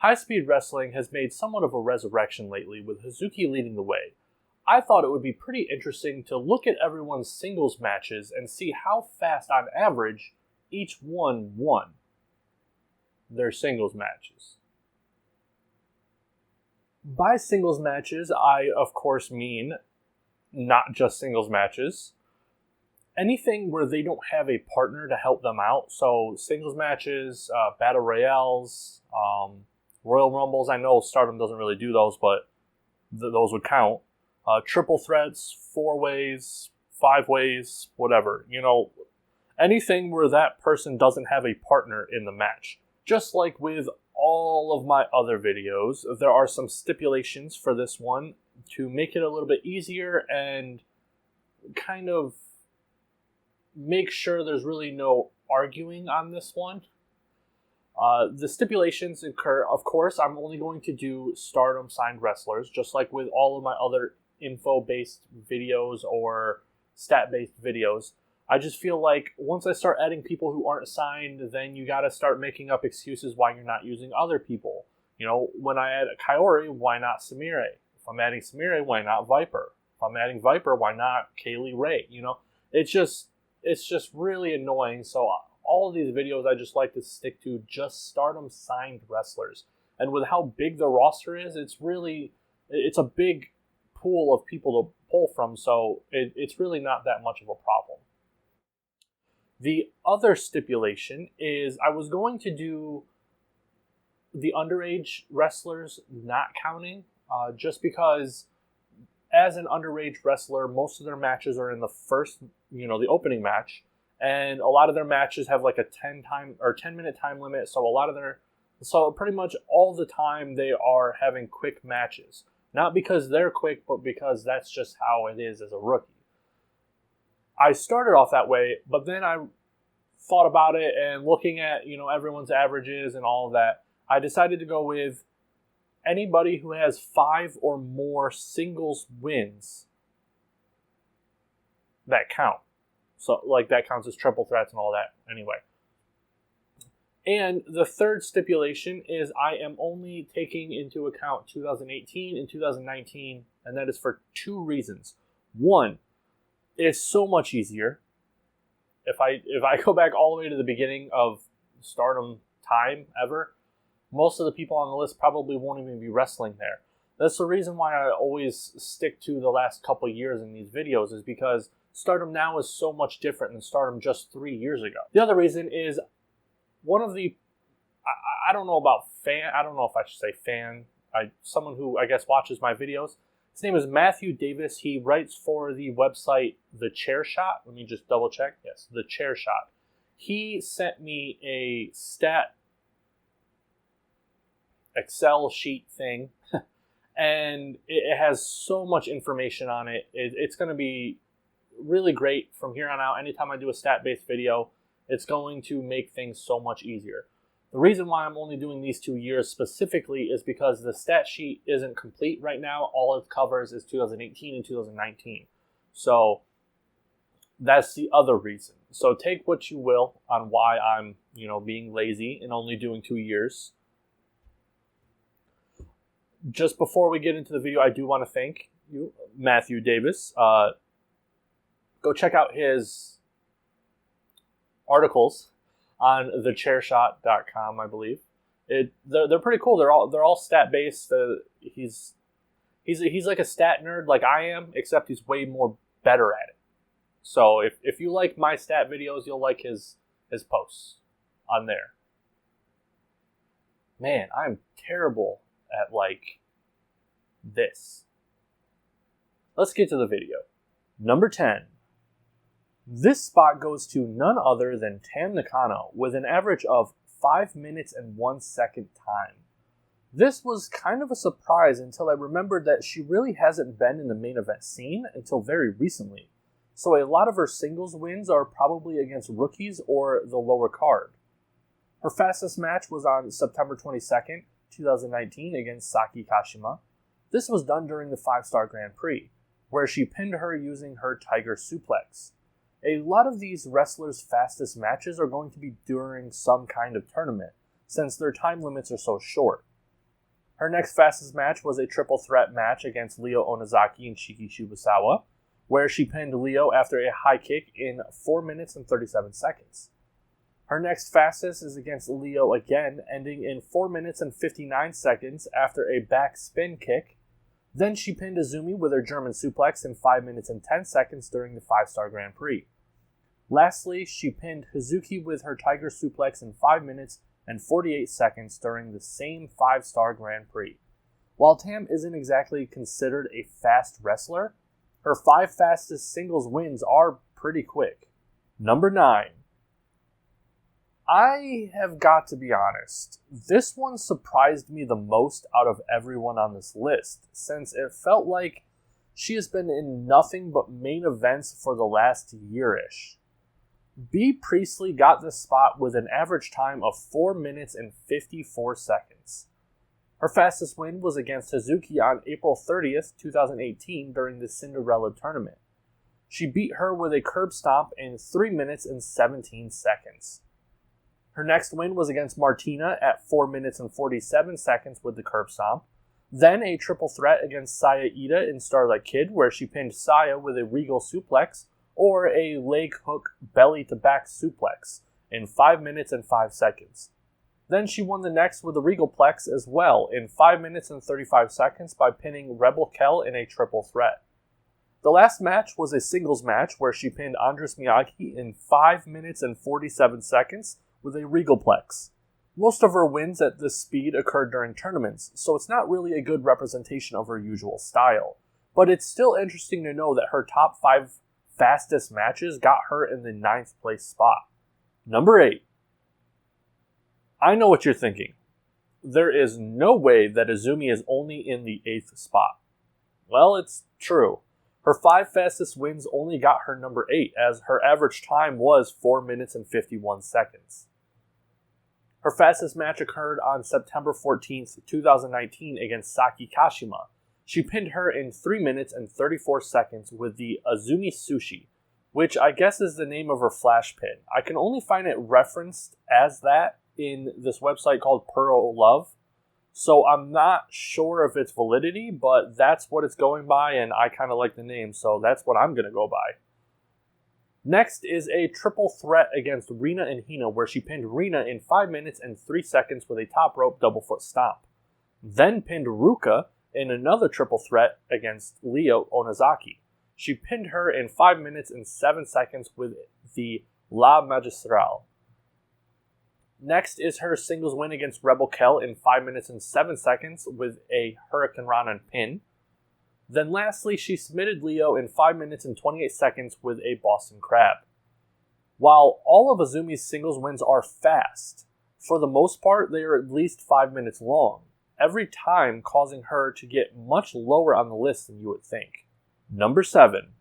High-speed wrestling has made somewhat of a resurrection lately, with Hazuki leading the way. I thought it would be pretty interesting to look at everyone's singles matches and see how fast, on average, each one won their singles matches. By singles matches, I, of course, mean not just singles matches. Anything where they don't have a partner to help them out. So singles matches, battle royales, Royal Rumbles. I know Stardom doesn't really do those, but those would count. Triple threats, 4-ways, 5-ways, whatever. Anything where that person doesn't have a partner in the match. Just like with all of my other videos, there are some stipulations for this one to make it a little bit easier and kind of make sure there's really no arguing on this one. The stipulations occur, of course, I'm only going to do Stardom signed wrestlers, just like with all of my other info-based videos or stat-based videos. I just feel like once I start adding people who aren't signed, then you gotta start making up excuses why you're not using other people. When I add Kaori, why not Samire? If I'm adding Samire, why not Viper? If I'm adding Viper, why not Kaylee Ray? It's just really annoying. So all of these videos, I just like to stick to just Stardom signed wrestlers. And with how big the roster is, it's a big pool of people to pull from. So it's really not that much of a problem. The other stipulation is I was going to do the underage wrestlers not counting, just because as an underage wrestler, most of their matches are in the first, the opening match, and a lot of their matches have like a 10-minute time limit. So pretty much all the time they are having quick matches, not because they're quick, but because that's just how it is as a rookie. I started off that way, but then I thought about it and looking at, everyone's averages and all of that, I decided to go with anybody who has 5 or more singles wins that count. So, that counts as triple threats and all that anyway. And the third stipulation is I am only taking into account 2018 and 2019, and that is for 2 reasons. One, it's so much easier. If I go back all the way to the beginning of Stardom time ever, most of the people on the list probably won't even be wrestling there. That's the reason why I always stick to the last couple years in these videos, is because Stardom now is so much different than Stardom just 3 years ago. The other reason is one of the, I don't know about fan, I don't know if I should say fan, someone who I guess watches my videos. His name is Matthew Davis. He writes for the website The Chair Shot. Let me just double check. Yes, The Chair Shot. He sent me a stat Excel sheet thing, and it has so much information on it. It's going to be really great from here on out. Anytime I do a stat-based video, it's going to make things so much easier. The reason why I'm only doing these 2 years specifically is because the stat sheet isn't complete right now. All it covers is 2018 and 2019. So that's the other reason. So take what you will on why I'm, being lazy and only doing 2 years. Just before we get into the video, I do want to thank you, Matthew Davis. Go check out his articles on thechairshot.com, I believe. They're pretty cool. They're all stat based. He's like a stat nerd like I am, except he's way more better at it. So if you like my stat videos, you'll like his posts on there. Man, I'm terrible at this. Let's get to the video. Number 10. This spot goes to none other than Tam Nakano with an average of 5 minutes and 1 second time. This was kind of a surprise until I remembered that she really hasn't been in the main event scene until very recently. So a lot of her singles wins are probably against rookies or the lower card. Her fastest match was on September 22nd, 2019 against Saki Kashima. This was done during the 5-star Grand Prix, where she pinned her using her Tiger Suplex. A lot of these wrestlers' fastest matches are going to be during some kind of tournament, since their time limits are so short. Her next fastest match was a triple threat match against Ryo Onozaki and Shiki Shibusawa, where she pinned Ryo after a high kick in 4 minutes and 37 seconds. Her next fastest is against Ryo again, ending in 4 minutes and 59 seconds after a back spin kick. Then she pinned Azumi with her German suplex in 5 minutes and 10 seconds during the 5-star Grand Prix. Lastly, she pinned Hazuki with her Tiger suplex in 5 minutes and 48 seconds during the same 5-star Grand Prix. While Tam isn't exactly considered a fast wrestler, her 5 fastest singles wins are pretty quick. Number 9. I have got to be honest, this one surprised me the most out of everyone on this list, since it felt like she has been in nothing but main events for the last year-ish. Bea Priestley got this spot with an average time of 4 minutes and 54 seconds. Her fastest win was against Hazuki on April 30th, 2018 during the Cinderella tournament. She beat her with a curb stomp in 3 minutes and 17 seconds. Her next win was against Martina at 4 minutes and 47 seconds with the curb stomp. Then a triple threat against Saya Ida in Starlight Kid, where she pinned Saya with a regal suplex or a leg hook belly-to-back suplex in 5 minutes and 5 seconds. Then she won the next with a regalplex as well in 5 minutes and 35 seconds by pinning Rebel Kell in a triple threat. The last match was a singles match where she pinned Andres Miyagi in 5 minutes and 47 seconds with a regalplex. Most of her wins at this speed occurred during tournaments, so it's not really a good representation of her usual style. But it's still interesting to know that her top 5 fastest matches got her in the 9th place spot. Number 8. I know what you're thinking. There is no way that Azumi is only in the 8th spot. Well, it's true. Her 5 fastest wins only got her number 8, as her average time was 4 minutes and 51 seconds. Her fastest match occurred on September 14th, 2019 against Saki Kashima. She pinned her in 3 minutes and 34 seconds with the Azumi Sushi, which I guess is the name of her flash pin. I can only find it referenced as that in this website called Pearl Love, so I'm not sure of its validity, but that's what it's going by, and I kind of like the name, so that's what I'm going to go by. Next is a triple threat against Rina and Hina, where she pinned Rina in 5 minutes and 3 seconds with a top rope double foot stomp. Then pinned Ruka in another triple threat against Ryo Onozaki. She pinned her in 5 minutes and 7 seconds with the La Magistrale. Next is her singles win against Rebel Kell in 5 minutes and 7 seconds with a Hurricane Rana pin. Then lastly, she submitted Ryo in 5 minutes and 28 seconds with a Boston Crab. While all of Azumi's singles wins are fast, for the most part they are at least 5 minutes long, every time causing her to get much lower on the list than you would think. Number 7.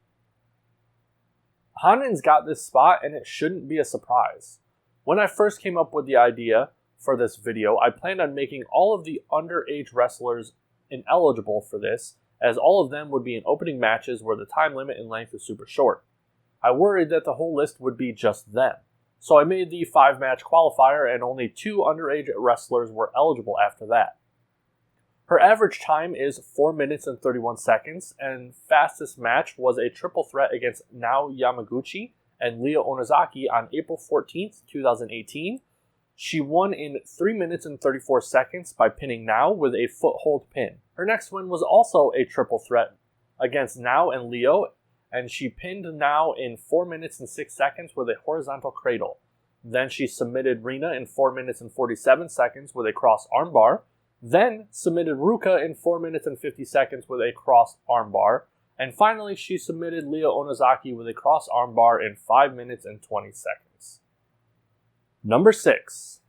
Hanen's got this spot, and it shouldn't be a surprise. When I first came up with the idea for this video, I planned on making all of the underage wrestlers ineligible for this, as all of them would be in opening matches where the time limit and length is super short. I worried that the whole list would be just them, so I made the 5-match qualifier, and only 2 underage wrestlers were eligible after that. Her average time is 4 minutes and 31 seconds, and fastest match was a triple threat against Nao Yamaguchi and Ryo Onozaki on April 14th, 2018. She won in 3 minutes and 34 seconds by pinning Nao with a foothold pin. Her next win was also a triple threat against Nao and Ryo, and she pinned Nao in 4 minutes and 6 seconds with a horizontal cradle. Then she submitted Rina in 4 minutes and 47 seconds with a cross armbar, then submitted Ruka in 4 minutes and 50 seconds with a cross armbar, and finally she submitted Ryo Onozaki with a cross armbar in 5 minutes and 20 seconds. Number 6.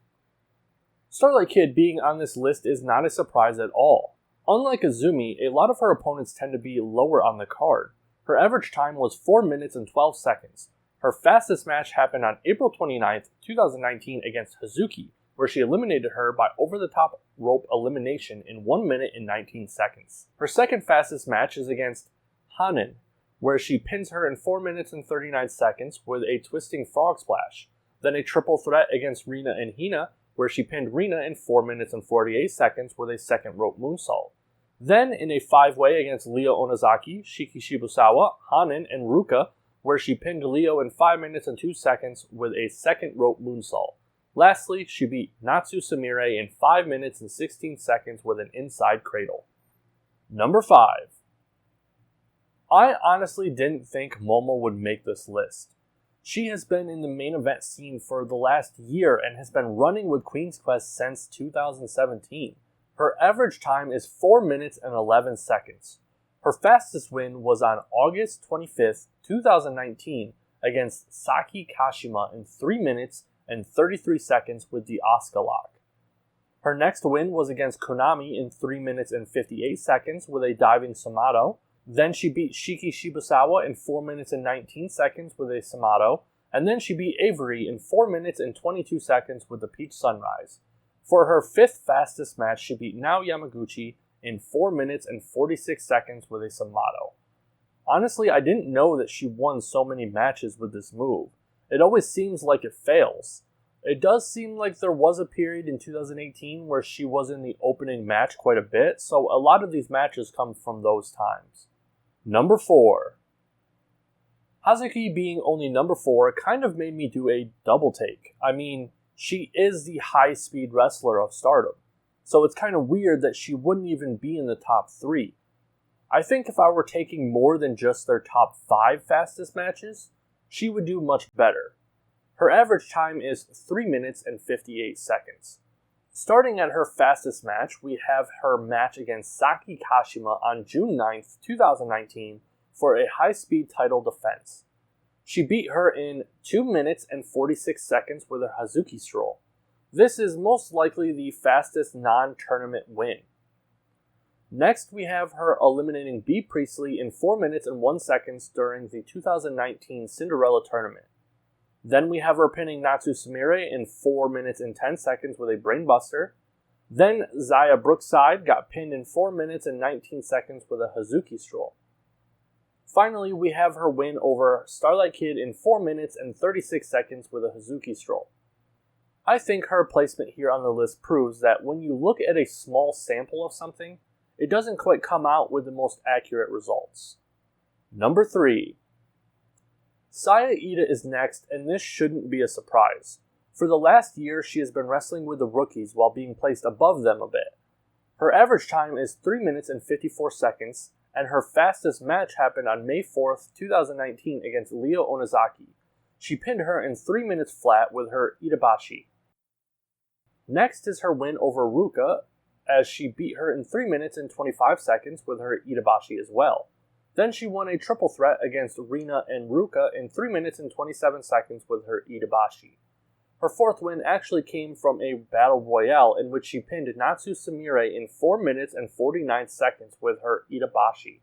Starlight Kid being on this list is not a surprise at all. Unlike Azumi, a lot of her opponents tend to be lower on the card. Her average time was 4 minutes and 12 seconds. Her fastest match happened on April 29th, 2019 against Hazuki, where she eliminated her by over-the-top rope elimination in 1 minute and 19 seconds. Her second fastest match is against Hanen, where she pins her in 4 minutes and 39 seconds with a twisting frog splash. Then a triple threat against Rina and Hina, where she pinned Rina in 4 minutes and 48 seconds with a second rope moonsault. Then in a 5-way against Leo Onozaki, Shiki Shibusawa, Hanan, and Ruka, where she pinned Leo in 5 minutes and 2 seconds with a second rope moonsault. Lastly, she beat Natsu Sumire in 5 minutes and 16 seconds with an inside cradle. Number 5. I honestly didn't think Momo would make this list. She has been in the main event scene for the last year and has been running with Queen's Quest since 2017. Her average time is 4 minutes and 11 seconds. Her fastest win was on August 25th, 2019 against Saki Kashima in 3 minutes and 33 seconds with the Asuka lock. Her next win was against Konami in 3 minutes and 58 seconds with a diving Samato. Then she beat Shiki Shibusawa in 4 minutes and 19 seconds with a Samato. And then she beat Avery in 4 minutes and 22 seconds with the Peach Sunrise. For her 5th fastest match, she beat Nao Yamaguchi in 4 minutes and 46 seconds with a Samato. Honestly, I didn't know that she won so many matches with this move. It always seems like it fails. It does seem like there was a period in 2018 where she was in the opening match quite a bit, so a lot of these matches come from those times. Number 4. Hazuki being only number 4 kind of made me do a double take. I mean, she is the high-speed wrestler of Stardom, so it's kind of weird that she wouldn't even be in the top 3. I think if I were taking more than just their top 5 fastest matches, she would do much better. Her average time is 3 minutes and 58 seconds. Starting at her fastest match, we have her match against Saki Kashima on June 9th, 2019 for a high-speed title defense. She beat her in 2 minutes and 46 seconds with her Hazuki Stroll. This is most likely the fastest non-tournament win. Next, we have her eliminating Bea Priestley in 4 minutes and 1 second during the 2019 Cinderella tournament. Then we have her pinning Natsu Sumire in 4 minutes and 10 seconds with a brainbuster. Then Zaya Brookside got pinned in 4 minutes and 19 seconds with a Hazuki Stroll. Finally, we have her win over Starlight Kid in 4 minutes and 36 seconds with a Hazuki Stroll. I think her placement here on the list proves that when you look at a small sample of something, it doesn't quite come out with the most accurate results. Number 3. Saya Iida is next, and this shouldn't be a surprise. For the last year, she has been wrestling with the rookies while being placed above them a bit. Her average time is 3 minutes and 54 seconds, and her fastest match happened on May 4th, 2019 against Leo Onozaki. She pinned her in 3 minutes flat with her Itabashi. Next is her win over Ruka, as she beat her in 3 minutes and 25 seconds with her Itabashi as well. Then she won a triple threat against Rina and Ruka in 3 minutes and 27 seconds with her Itabashi. Her 4th win actually came from a battle royale in which she pinned Natsu Sumire in 4 minutes and 49 seconds with her Itabashi.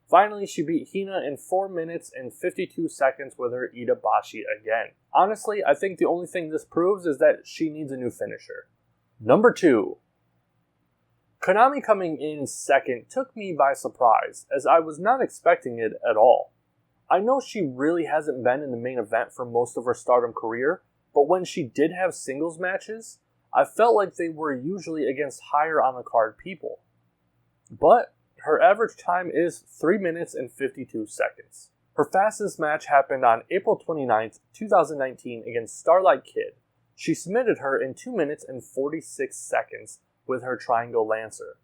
Finally, she beat Hina in 4 minutes and 52 seconds with her Itabashi again. Honestly, I think the only thing this proves is that she needs a new finisher. Number 2. Konami coming in second took me by surprise, as I was not expecting it at all. I know she really hasn't been in the main event for most of her Stardom career, but when she did have singles matches, I felt like they were usually against higher on the card people. But her average time is 3 minutes and 52 seconds. Her fastest match happened on April 29th, 2019 against Starlight Kid. She submitted her in 2 minutes and 46 seconds with her Triangle Lancer.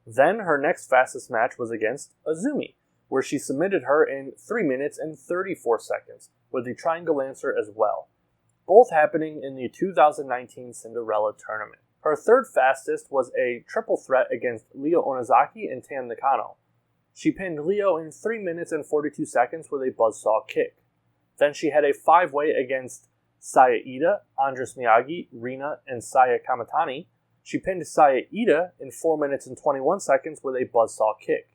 Then her next fastest match was against Azumi, where she submitted her in 3 minutes and 34 seconds with the Triangle Lancer as well, both happening in the 2019 Cinderella tournament. Her 3rd fastest was a triple threat against Leo Onozaki and Tam Nakano. She pinned Leo in 3 minutes and 42 seconds with a buzzsaw kick. Then she had a 5-way against Saya Iida, Andres Miyagi, Rina, and Saya Kamatani. She pinned Saya Iida in 4 minutes and 21 seconds with a buzzsaw kick.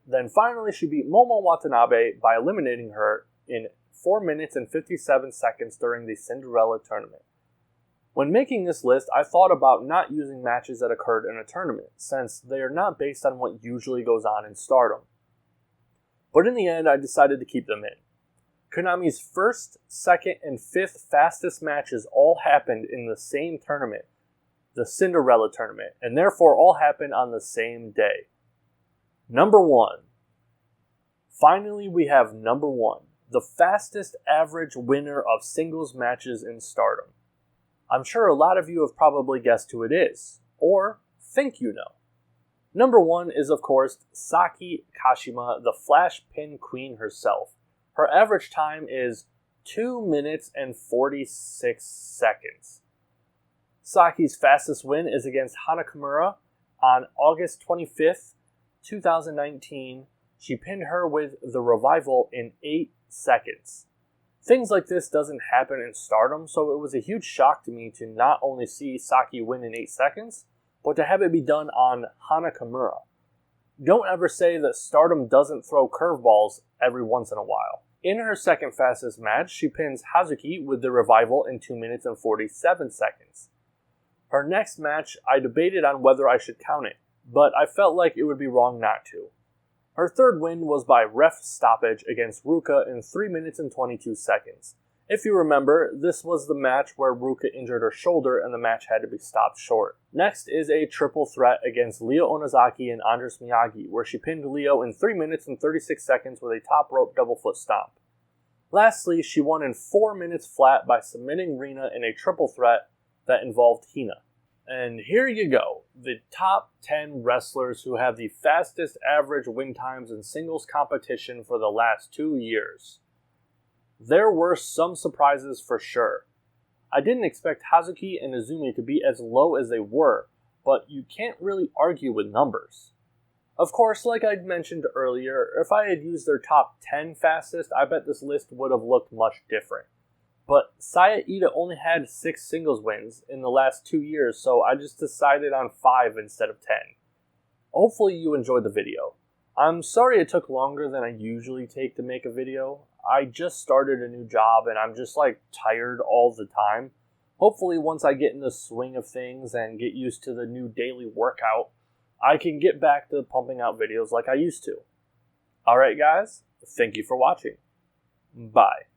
Then finally she beat Momo Watanabe by eliminating her in 4 minutes and 57 seconds during the Cinderella tournament. When making this list, I thought about not using matches that occurred in a tournament, since they are not based on what usually goes on in Stardom. But in the end, I decided to keep them in. Konami's 1st, 2nd, and 5th fastest matches all happened in the same tournament, the Cinderella tournament, and therefore all happened on the same day. Number 1. Finally, we have number 1, the fastest average winner of singles matches in Stardom. I'm sure a lot of you have probably guessed who it is, or think you know. Number 1 is, of course, Saki Kashima, the Flash Pin Queen herself. Her average time is 2 minutes and 46 seconds. Saki's fastest win is against Hana Kimura on August 25th, 2019. She pinned her with the Revival in 8 seconds. Things like this doesn't happen in Stardom, so it was a huge shock to me to not only see Saki win in 8 seconds, but to have it be done on Hana Kimura. Don't ever say that Stardom doesn't throw curveballs every once in a while. In her second fastest match, she pins Hazuki with the Revival in 2 minutes and 47 seconds. Her next match, I debated on whether I should count it, but I felt like it would be wrong not to. Her third win was by ref stoppage against Ruka in 3 minutes and 22 seconds. If you remember, this was the match where Ruka injured her shoulder and the match had to be stopped short. Next is a triple threat against Leo Onozaki and Andres Miyagi, where she pinned Leo in 3 minutes and 36 seconds with a top rope double foot stomp. Lastly, she won in 4 minutes flat by submitting Rina in a triple threat that involved Hina. And here you go, the top 10 wrestlers who have the fastest average win times in singles competition for the last 2 years. There were some surprises for sure. I didn't expect Hazuki and Izumi to be as low as they were, but you can't really argue with numbers. Of course, like I mentioned earlier, if I had used their top 10 fastest, I bet this list would have looked much different. But Saya Iida only had 6 singles wins in the last 2 years, so I just decided on 5 instead of 10. Hopefully you enjoyed the video. I'm sorry it took longer than I usually take to make a video. I just started a new job and I'm just tired all the time. Hopefully once I get in the swing of things and get used to the new daily workout, I can get back to pumping out videos like I used to. Alright guys, thank you for watching. Bye.